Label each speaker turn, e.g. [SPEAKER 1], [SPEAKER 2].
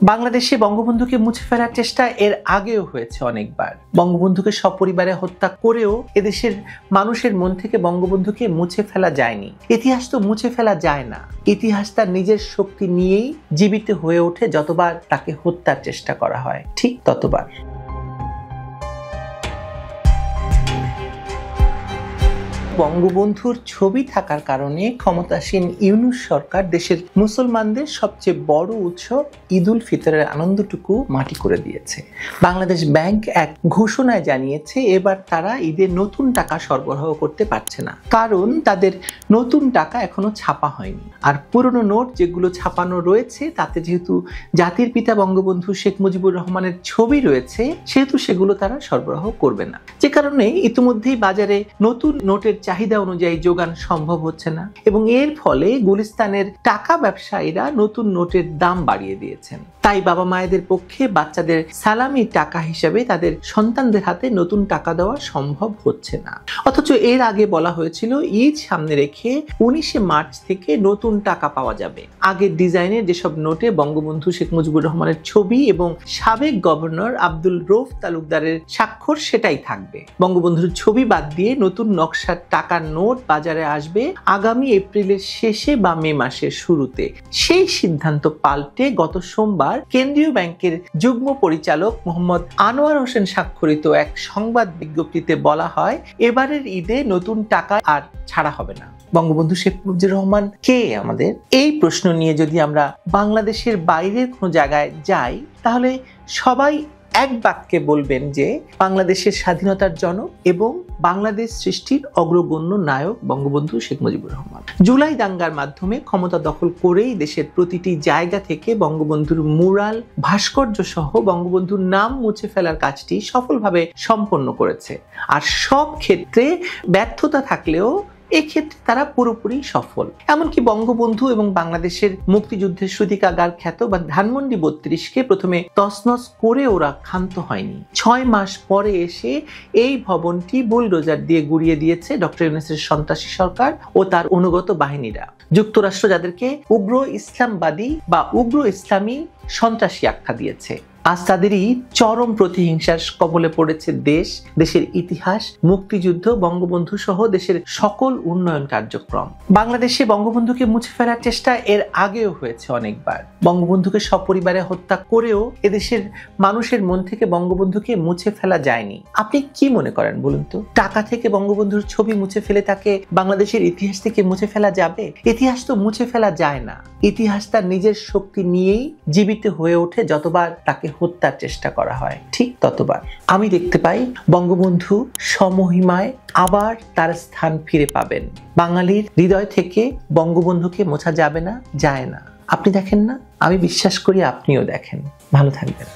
[SPEAKER 1] বাংলাদেশে বঙ্গবন্ধুকে মুছে ফেলার চেষ্টা এর আগেও হয়েছে অনেকবার। বঙ্গবন্ধুকে সপরিবারে হত্যা করেও এদেশের মানুষের মন থেকে বঙ্গবন্ধুকে মুছে ফেলা যায়নি। ইতিহাস তো মুছে ফেলা যায় না। ইতিহাস তার নিজের শক্তি নিয়েই জীবিত হয়ে ওঠে। যতবার তাকে হত্যার চেষ্টা করা হয় ঠিক ততবার। বঙ্গবন্ধুর ছবি থাকার কারণে ক্ষমতাসীন ইউনূস সরকার দেশের মুসলমানদের সবচেয়ে বড় উৎসব ঈদ উল ফিতরের আনন্দটুকু মাটি করে দিয়েছে। বাংলাদেশ ব্যাংক এক ঘোষণায় জানিয়েছে এবার তারা ঈদের নতুন টাকা সরবরাহ করতে পারছে না, কারণ তাদের নতুন টাকা এখনো ছাপা হয়নি। আর পুরনো নোট যেগুলো ছাপানো রয়েছে তাতে যেহেতু জাতির পিতা বঙ্গবন্ধু শেখ মুজিবুর রহমানের ছবি রয়েছে, সেহেতু সেগুলো তারা সরবরাহ করবে না। যে কারণে ইতিমধ্যেই বাজারে নতুন নোটের চাহিদা অনুযায়ী যোগান সম্ভব হচ্ছে না, এবং এর ফলে গুলিস্তানের টাকা ব্যবসায়ীরা নতুন নোটের দাম বাড়িয়ে দিয়েছেন। তাই বাবা মায়েদের পক্ষে বাচ্চাদের সালামি টাকা হিসেবে তাদের সন্তানদের হাতে নতুন টাকা দেওয়া সম্ভব হচ্ছে না। অথচ এর আগে বলা হয়েছিল ঈদ সামনে রেখে 19শে মার্চ থেকে নতুন টাকা পাওয়া যাবে। আগের ডিজাইনের যেসব নোটে বঙ্গবন্ধু শেখ মুজিবুর রহমানের ছবি এবং সাবেক গভর্নর আব্দুল রউফ তালুকদারের স্বাক্ষর সেটাই থাকবে। বঙ্গবন্ধুর ছবি বাদ দিয়ে নতুন নকশার টাকার নোট বাজারে আসবে আগামী এপ্রিলের শেষে বা মে মাসের শুরুতে। সেই সিদ্ধান্ত পাল্টে গত সোমবার কেন্দ্রীয় ব্যাংকের যুগ্ম পরিচালক মোহাম্মদ আনোয়ার হোসেন স্বাক্ষরিত এক সংবাদ বিজ্ঞপ্তিতে বলা হয় এবারের ঈদে নতুন টাকা আর ছাড়া হবে না। বঙ্গবন্ধু শেখ মুজিবুর রহমান কে আমাদের? এই প্রশ্ন নিয়ে যদি আমরা বাংলাদেশের বাইরের কোনো জায়গায় যাই, তাহলে সবাই এক বাক্যে বলবেন যে বাংলাদেশের স্বাধীনতার জনক এবং বাংলাদেশ সৃষ্টির অগ্রগণ্য নায়ক বঙ্গবন্ধু শেখ মুজিবুর রহমান। জুলাই দাঙ্গার মাধ্যমে ক্ষমতা দখল করেই দেশের প্রতিটি জায়গা থেকে বঙ্গবন্ধুর মুরাল, ভাস্কর্য সহ বঙ্গবন্ধুর নাম মুছে ফেলার কাজটি সফলভাবে সম্পন্ন করেছে। আর সব ক্ষেত্রে ব্যর্থতা থাকলেও এক্ষেত্রে তারা পুরোপুরি সফল। এমনকি বঙ্গবন্ধু এবং বাংলাদেশের মুক্তিযুদ্ধের সূতিকাগার খ্যাত বা ধানমন্ডি 32কে প্রথমে তছনছ করে ওরা ক্ষান্ত হয়নি। 6 মাস পরে এসে এই ভবনটি বুলডোজার দিয়ে গুড়িয়ে দিয়েছে ডক্টর ইউনূসের সন্ত্রাসী সরকার ও তার অনুগত বাহিনীরা। যুক্তরাষ্ট্র যাদেরকে উগ্র ইসলামবাদী বা উগ্র ইসলামী সন্ত্রাসী আখ্যা দিয়েছে, আজ তাদেরই চরম প্রতিহিংসার কবলে পড়েছে দেশের ইতিহাস, মুক্তিযুদ্ধ, বঙ্গবন্ধু সহ দেশের সকল উন্নয়ন কার্যক্রম। বাংলাদেশে বঙ্গবন্ধুকে মুছে ফেলার চেষ্টা এর আগেও হয়েছে অনেকবার। বঙ্গবন্ধুকে সপরিবারে হত্যা করেও এদেশের মানুষের মন থেকে বঙ্গবন্ধুকে মুছে ফেলা যায়নি। আপনি কি মনে করেন বলুন তো? টাকা থেকে বঙ্গবন্ধুর ছবি মুছে ফেলে তাকে বাংলাদেশের ইতিহাস থেকে মুছে ফেলা যাবে? ইতিহাস তো মুছে ফেলা যায় না। ইতিহাস তার নিজের শক্তি নিয়েই জীবিত হয়ে ওঠে। যতবার তাকে হত্যার চেষ্টা করা হয় ঠিক ততবার। আমি দেখতে পাই বঙ্গবন্ধু সমহিমায় আবার তার স্থান ফিরে পাবেন। বাঙালির হৃদয় থেকে বঙ্গবন্ধুকে মোছা যাবে না, যায় না। আপনি দেখেন না? আমি বিশ্বাস করি আপনিও দেখেন। ভালো থাকবেন।